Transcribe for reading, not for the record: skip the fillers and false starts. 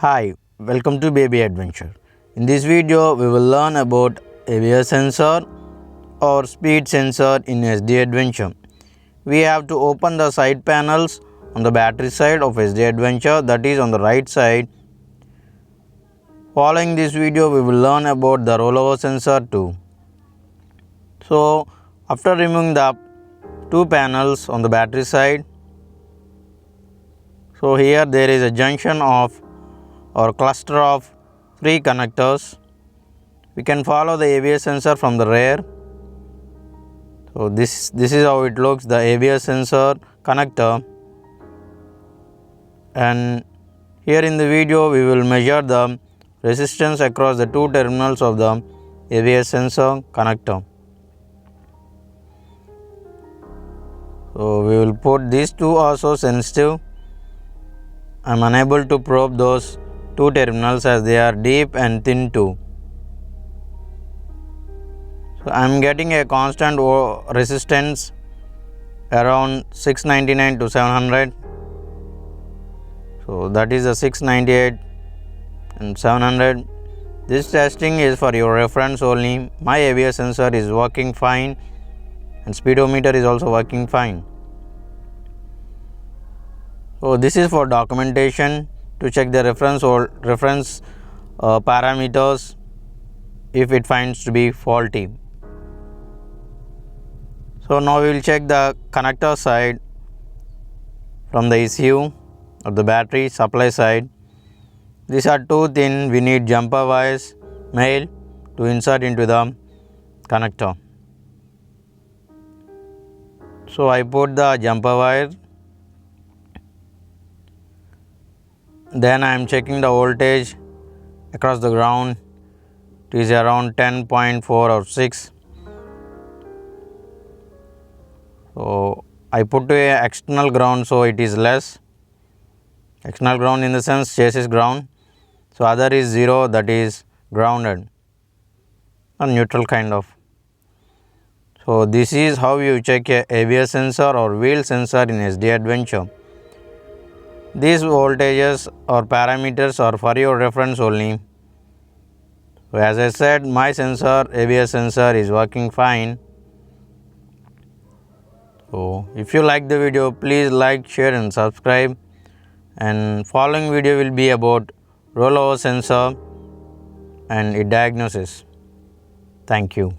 Hi, welcome to Yezdi Adventure. In this video, we will learn about ABS sensor or speed sensor in Yezdi Adventure. We have to open the side panels on the battery side of Yezdi Adventure, that is on the right side. Following this video, we will learn about the rollover sensor too. So, after removing the two panels on the battery side, so here there is a junction of or cluster of 3 connectors. We can follow the ABS sensor from the rear. So this is how it looks, the ABS sensor connector. And here in the video we will measure the resistance across the two terminals of the ABS sensor connector. So we will put these two also sensitive. I am unable to probe those two terminals as they are deep and thin too. So I am getting a constant resistance around 699 to 700. So that is the 698 and 700. This testing is for your reference only. My ABS sensor is working fine and speedometer is also working fine. So this is for documentation to check the reference parameters if it finds to be faulty. So now we will check the connector side from the ECU of the battery supply side. These are too thin, we need jumper wires male to insert into the connector. So I put the jumper wire. Then I am checking the voltage across the ground. It is around 10.4 or 6. So I put to a external ground, so it is less. External ground in the sense chassis ground. So other is 0, that is grounded or neutral kind of. So this is how you check a ABS sensor or wheel sensor in Yezdi Adventure. These voltages or parameters are for your reference only. So as I said, my sensor, ABS sensor is working fine. So if you like the video, please like, share and subscribe. And following video will be about rollover sensor and its diagnosis. Thank you.